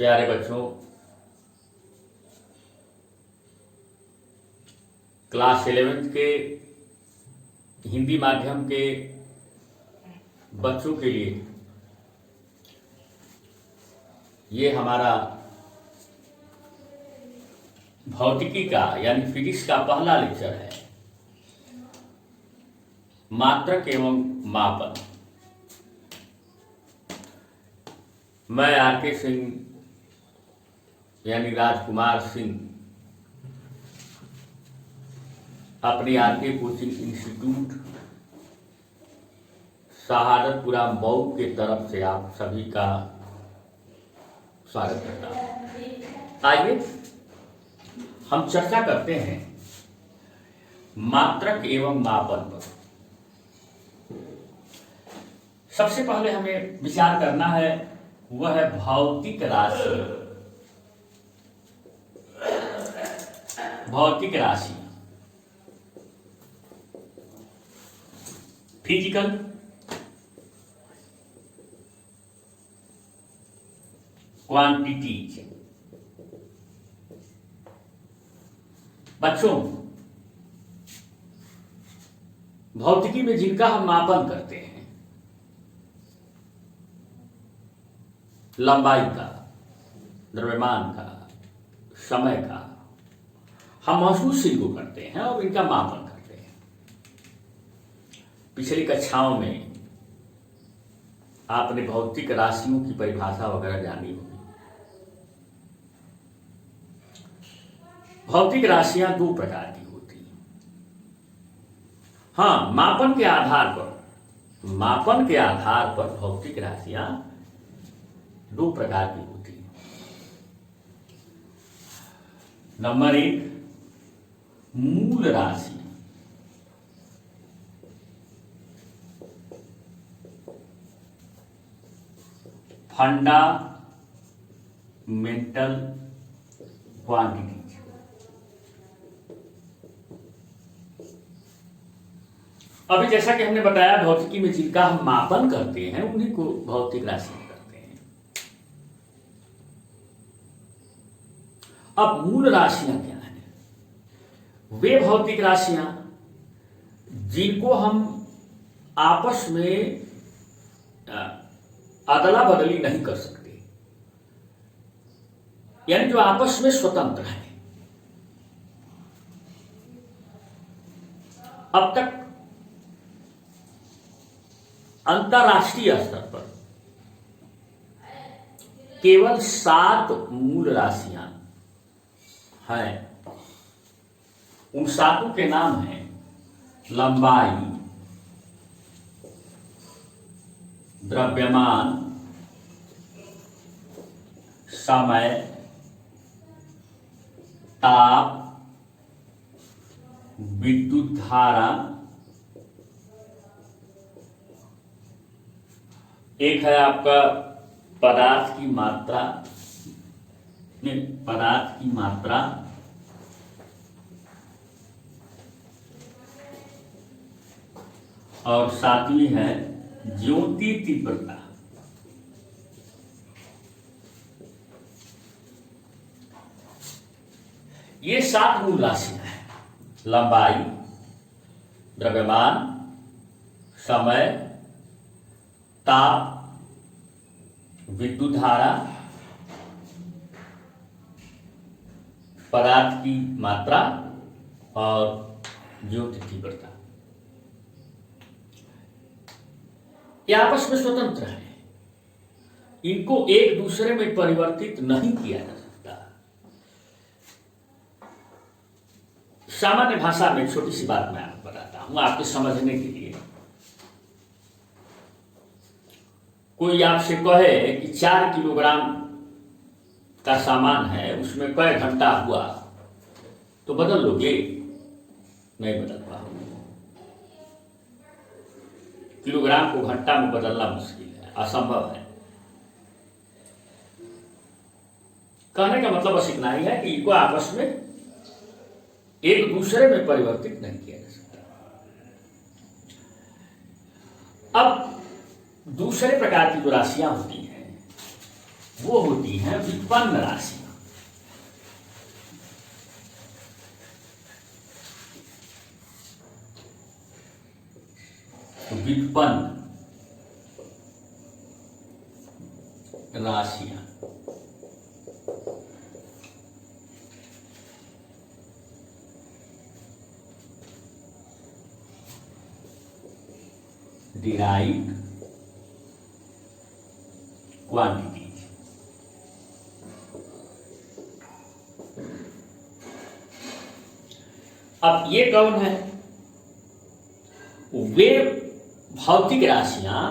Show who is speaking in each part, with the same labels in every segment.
Speaker 1: प्यारे बच्चों, class 11th के हिंदी माध्यम के बच्चों के लिए ये हमारा भौतिकी का यानी फिजिक्स का पहला लेक्चर है। मात्रक एवं मापन। मैं आर.के. सिंह यानी राजकुमार सिंह अपनी आर.के. कोचिंग इंस्टीट्यूट शहादतपुरा मऊ के तरफ से आप सभी का स्वागत करता हूं। आइए हम चर्चा करते हैं मात्रक एवं मापन पर। सबसे पहले हमें विचार करना है वह है भौतिक राशि। भौतिक राशि, फिजिकल क्वांटिटीज। बच्चों, भौतिकी में जिनका हम मापन करते हैं, लंबाई का, द्रव्यमान का, समय का, हम महसूस इनको करते हैं और इनका मापन करते हैं। पिछली कक्षाओं में आपने भौतिक राशियों की परिभाषा वगैरह जानी होगी। भौतिक राशियां दो प्रकार की होती हैं। हाँ, मापन के आधार पर भौतिक राशियां दो प्रकार की होती हैं। नंबर 1, मूल राशि। Fundamental quantities. अभी जैसा कि हमने बताया, भौतिकी में जिनका हम मापन करते हैं उन्हीं को भौतिक राशि कहते हैं। अब मूल राशियां क्या है? वे भौतिक राशियां जिनको हम आपस में अदला बदली नहीं कर सकते, यानी जो आपस में स्वतंत्र है। अब तक अंतरराष्ट्रीय स्तर पर केवल 7 मूल राशियां हैं। उन 7 के नाम हैं लंबाई, द्रव्यमान, समय, ताप, विद्युत धारा, एक है आपका पदार्थ की मात्रा, और 7वीं है ज्योति तीव्रता। ये 7 मूल राशियां हैं। लंबाई, द्रव्यमान, समय, ताप, विद्युत धारा, पदार्थ की मात्रा और ज्योति तीव्रता। ये आपस में स्वतंत्र है। इनको एक दूसरे में परिवर्तित नहीं किया जा सकता। सामान्य भाषा में छोटी सी बात मैं आपको बताता हूं आपके समझने के लिए। कोई आपसे कहे कि 4 किलोग्राम का सामान है, उसमें कई घंटा हुआ, तो बदल लोगे? नहीं बदल पाओगे। किलोग्राम को घंटा में बदलना मुश्किल है, असंभव है। कहने का मतलब बस इतना ही है कि इनको आपस में एक दूसरे में परिवर्तित नहीं किया जा सकता। अब दूसरे प्रकार की जो राशियां होती हैं वो होती हैं व्युत्पन्न राशियां। तो व्युत्पन्न राशियां डिराइव्ड क्वांटिटीज। अब ये कौन है? वे भौतिक राशियां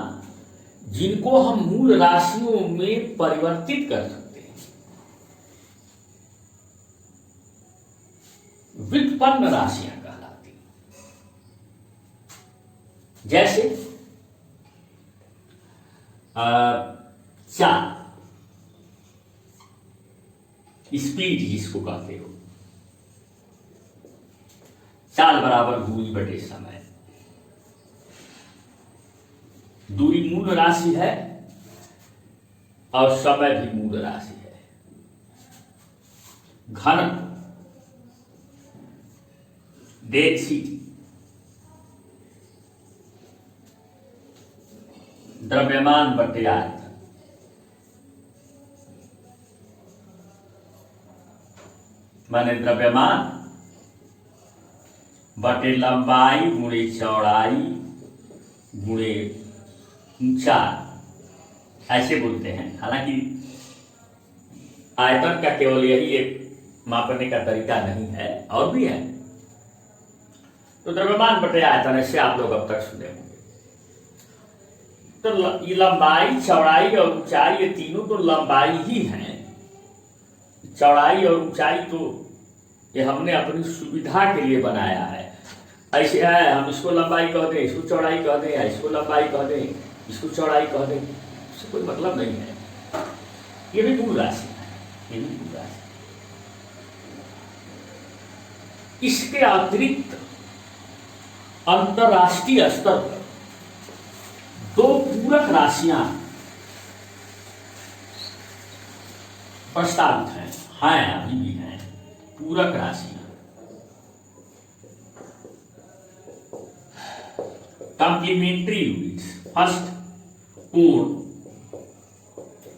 Speaker 1: जिनको हम मूल राशियों में परिवर्तित कर सकते हैं, व्युत्पन्न राशियां कहलाती हैं। जैसे चाल, स्पीड जिसको कहते हो, चाल बराबर दूरी बटे समय। दूरी मूल राशि है और समय भी मूल राशि है। घनत्व, डेंसिटी, द्रव्यमान बटे आयतन। माने द्रव्यमान बटे लंबाई गुणे चौड़ाई गुणे ऊंचाई, ऐसे बोलते हैं। हालांकि आयतन का केवल यही एक मापने का तरीका नहीं है, और भी है। तो द्रव्यमान बटे आयतन, ऐसे आप लोग अब तक सुने होंगे। तो ये लंबाई, चौड़ाई और ऊंचाई, ये तीनों तो लंबाई ही हैं। चौड़ाई और ऊंचाई तो ये हमने अपनी सुविधा के लिए बनाया है। ऐसे है, हम इसको लंबाई कह दें, इसको चौड़ाई कह दें, इसको लंबाई कह दें, इसको चौड़ाई कह दें, इससे कोई मतलब नहीं है। ये भी मूल राशि है, ये भी मूल राशि। इसके अतिरिक्त अंतरराष्ट्रीय स्तर पर दो पूरक राशियां प्रस्तावित हैं, अभी भी हैं पूरक राशियां। कॉम्प्लीमेंट्री यूनिट्स, फर्स्ट कोण,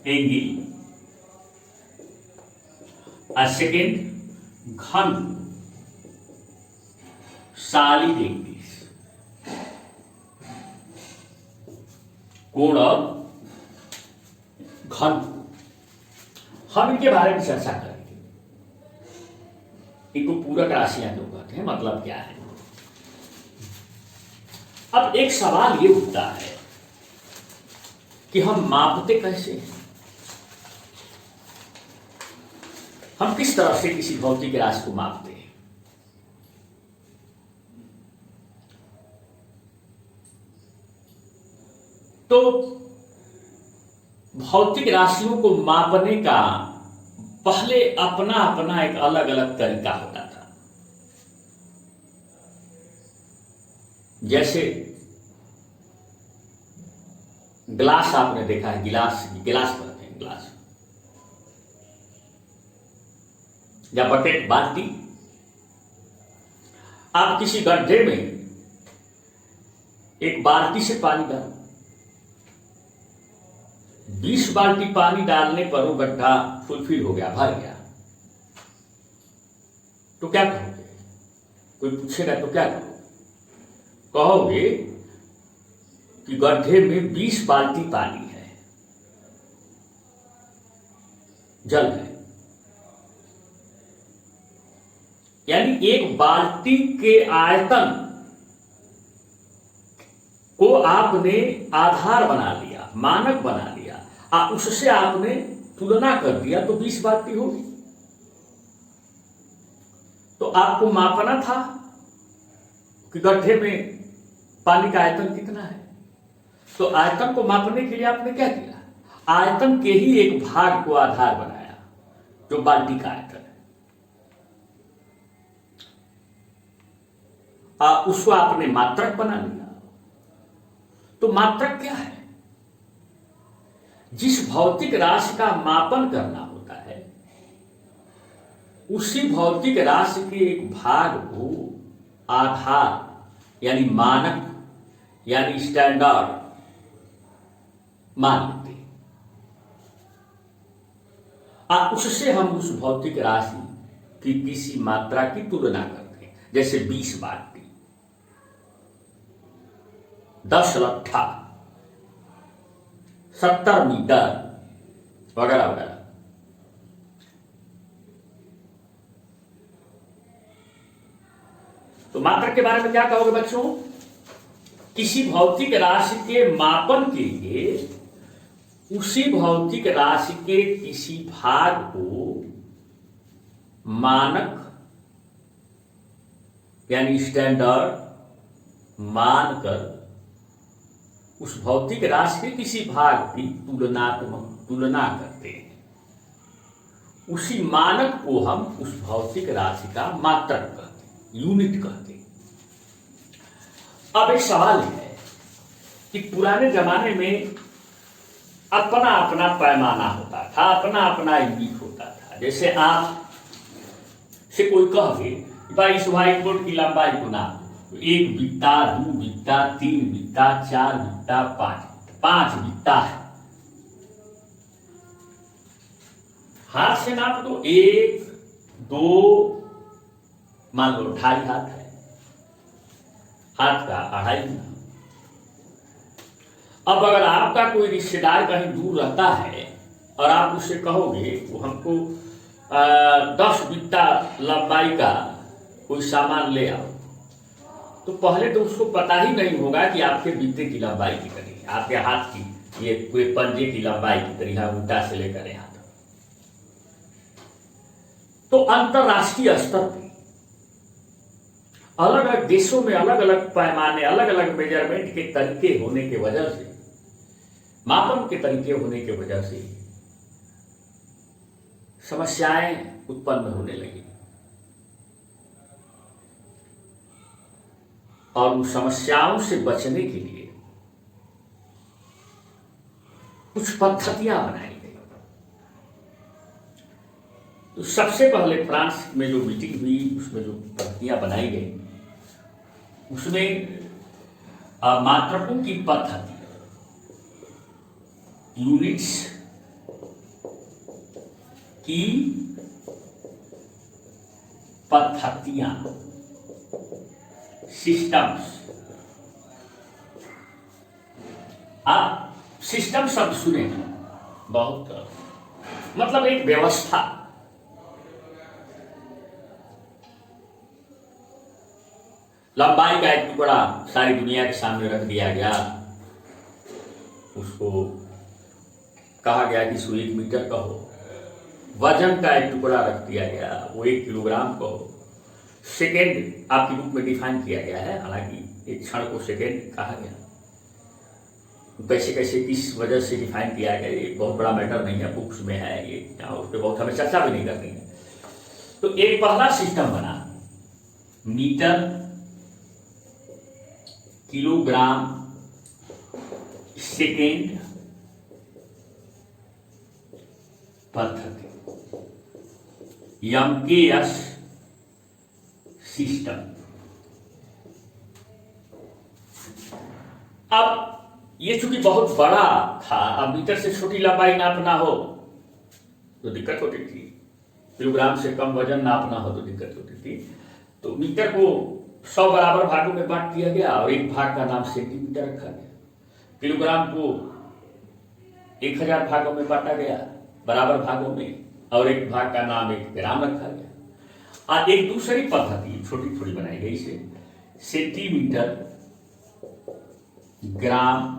Speaker 1: एंगल, सेकेंड घन, सॉलिड एंगल्स। कोण और घन, हम इनके बारे में चर्चा करेंगे। इनको पूरक राशियां क्यों कहते हैं, मतलब क्या है। अब एक सवाल ये उठता है कि हम मापते कैसे हैं? हम किस तरह से किसी भौतिक राशि को मापते हैं? तो भौतिक राशियों को मापने का पहले अपना अपना एक अलग अलग तरीका होता था। जैसे ग्लास आपने देखा है, गिलास कहते हैं, ग्लास या बकेट, बाल्टी। आप किसी गड्ढे में एक बाल्टी से पानी डालो, 20 बाल्टी पानी डालने पर वो गड्ढा फुलफिल हो गया, भर गया, तो क्या कहोगे? कोई पूछेगा तो क्या कहोगे? कहोगे कि गड्ढे में 20 बाल्टी पानी है, जल है। यानी एक बाल्टी के आयतन को आपने आधार बना लिया, मानक बना लिया, उससे आपने तुलना कर दिया, तो 20 बाल्टी होगी। तो आपको मापना था कि गड्ढे में पानी का आयतन कितना है। तो आयतन को मापने के लिए आपने क्या किया? आयतन के ही एक भाग को आधार बनाया, जो बाल्टी का आयतन है, उसको आपने मात्रक बना लिया। तो मात्रक क्या है? जिस भौतिक राशि का मापन करना होता है उसी भौतिक राशि के एक भाग को आधार यानी मानक यानी स्टैंडर्ड मान लेते हैं और उससे हम उस भौतिक राशि की किसी मात्रा की तुलना करते हैं। जैसे 20 बाल्टी, 10 लट्ठा, 70 मीटर वगैरह वगैरह। तो मात्रा के बारे में क्या कहोगे बच्चों? किसी भौतिक राशि के मापन के लिए उसी भौतिक राशि के किसी भाग को मानक यानी स्टैंडर्ड मानकर उस भौतिक राशि के किसी भाग की तुलना करते हैं। उसी मानक को हम उस भौतिक राशि का मात्रक कहते हैं, यूनिट कहते हैं। अब एक सवाल है कि पुराने जमाने में अपना अपना पैमाना होता था, अपना अपना यूनिट होता था। जैसे आप से कोई कहे भाई इस व्हाइट बोर्ड की लंबाई को नाप, 1 बित्ता, 2 बित्ता, 3 बित्ता, 4 बित्ता, 5 बित्ता है। हाथ से नाप दो, 1, 2, मान लो 2.5 हाथ है, हाथ का 2.5 गुना। अब अगर आपका कोई रिश्तेदार कहीं दूर रहता है और आप उससे कहोगे वो हमको 10 बित्ता लंबाई का कोई सामान ले आओ, तो पहले तो उसको पता ही नहीं होगा कि आपके बित्ते की लंबाई कितनी है, आपके हाथ की ये कोई पंजे की लंबाई कितनी है, उल्टा से लेकर यहाँ तक। तो अंतरराष्ट्रीय स्तर पर अलग अलग देशों में अलग अलग पैमाने, अलग अलग मेजरमेंट के तरीके होने के वजह से, मापन के तरीके होने के वजह से समस्याएं उत्पन्न होने लगी और उन समस्याओं से बचने के लिए कुछ पद्धतियां बनाई गई। तो सबसे पहले फ्रांस में जो मीटिंग हुई उसमें जो पद्धतियां बनाई गई उसमें मात्रकों की पद्धति, यूनिट्स की पद्धतियां, सिस्टम्स। आप सिस्टम शब्द सुने बहुत, मतलब एक व्यवस्था। लंबाई का एक टुकड़ा सारी दुनिया के सामने रख दिया गया, उसको कहा गया कि 1 मीटर का हो। वजन का एक टुकड़ा रख दिया गया, वो 1 किलोग्राम का हो। सेकेंड आपकी बुक में डिफाइन किया गया है, हालांकि एक क्षण को सेकेंड कहा गया। कैसे कैसे किस वजह से डिफाइन किया गया ये बहुत बड़ा मैटर नहीं है, बुक्स में है ये, उस पर बहुत हमें चर्चा भी नहीं करनी है। तो एक पहला सिस्टम बना मीटर, किलोग्राम, सेकेंड पद्धति, MKS सिस्टम। अब ये चूंकि बहुत बड़ा था, अब मीटर से छोटी लंबाई नापना हो तो दिक्कत होती थी, किलोग्राम से कम वजन नापना हो तो दिक्कत होती थी। तो मीटर को 100 बराबर भागों में बांट दिया गया और एक भाग का नाम सेंटीमीटर रखा गया। किलोग्राम को 1000 भागों में बांटा गया बराबर भागों में, और एक भाग का नाम 1 ग्राम रखा गया। और एक दूसरी पद्धति छोटी थोड़ी बनाई गई से सेंटीमीटर, ग्राम,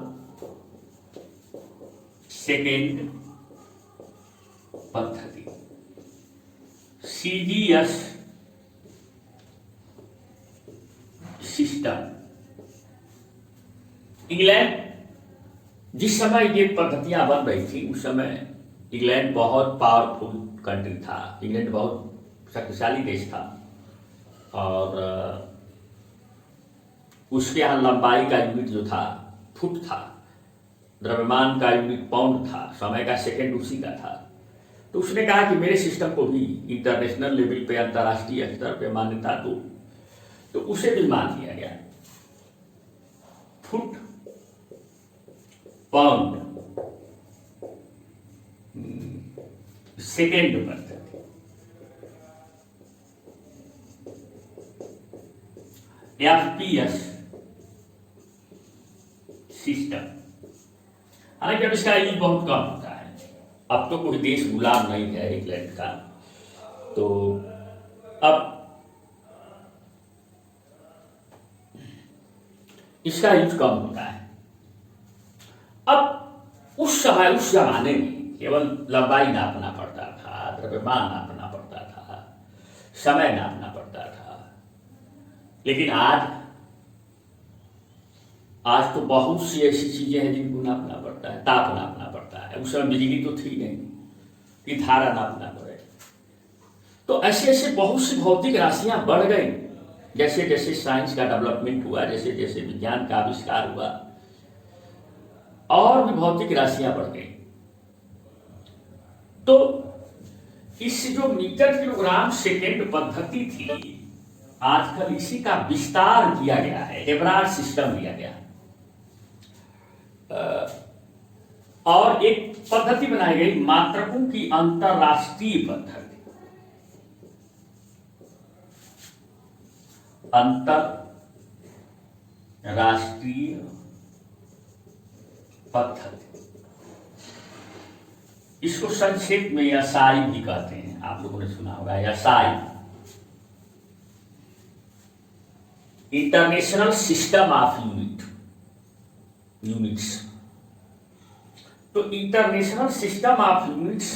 Speaker 1: सेकेंड पद्धति, CGS सिस्टम। इंग्लैंड जिस समय ये पद्धतियां बन रही थी उस समय इंग्लैंड बहुत पावरफुल कंट्री था, इंग्लैंड बहुत शक्तिशाली देश था और उसके यहाँ लंबाई का यूनिट जो था फुट था। द्रव्यमान का यूनिट पाउंड था, समय का सेकंड उसी का था। तो उसने कहा कि मेरे सिस्टम को भी इंटरनेशनल लेवल पे, अंतर्राष्ट्रीय स्तर पे मान्यता दो। तो उसे भी मान लिया गया। फुट पाउंड सेकेंड पद्धति, FPS सिस्टम। हालांकि अब इसका यूज बहुत कम होता है। अब तो कोई देश गुलाम नहीं है इंग्लैंड का, तो अब इसका यूज कम होता है। अब उस समय, उस जमाने में केवल लंबाई नापना पड़ता था, द्रव्यमान नापना पड़ता था, समय नापना पड़ता था। लेकिन आज तो बहुत सी ऐसी चीजें हैं जिनको नापना पड़ता है, ताप नापना पड़ता है। उस समय बिजली तो थी नहीं कि धारा नापना पड़े। तो ऐसे ऐसे बहुत सी भौतिक राशियां बढ़ गई। जैसे जैसे साइंस का डेवलपमेंट हुआ, जैसे जैसे विज्ञान का आविष्कार हुआ, और भी भौतिक राशियां बढ़ गई। तो इस जो मीटर किलोग्राम सेकेंड पद्धति थी, आजकल इसी का विस्तार किया गया है, हेबरार्ड सिस्टम दिया गया। और एक पद्धति बनाई गई मात्रकों की अंतरराष्ट्रीय पद्धति। अंतरराष्ट्रीय पद्धति, इसको संक्षेप में एसआई भी कहते हैं। आप लोगों ने सुना होगा SI, international system of units. तो इंटरनेशनल सिस्टम ऑफ यूनिट्स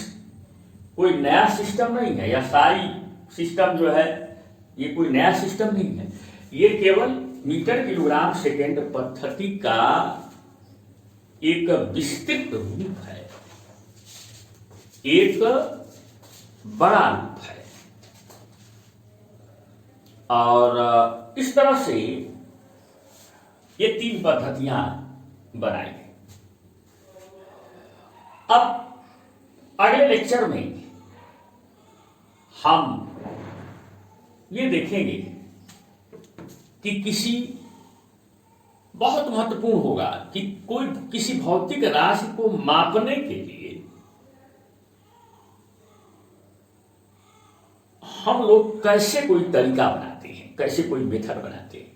Speaker 1: कोई नया सिस्टम नहीं है। एसआई सिस्टम जो है ये कोई नया सिस्टम नहीं है। ये केवल मीटर किलोग्राम सेकेंड पद्धति का एक विस्तृत रूप है, एक बड़ा रूप है। और इस तरह से ये तीन पद्धतियां बनाई गई। अब अगले लेक्चर में हम ये देखेंगे कि किसी बहुत महत्वपूर्ण होगा कि कोई किसी भौतिक राशि को मापने के लिए हम लोग कैसे कोई तरीका बनाते हैं, कैसे कोई मेथड बनाते हैं।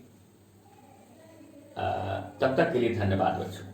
Speaker 1: तब तक के लिए धन्यवाद बच्चों।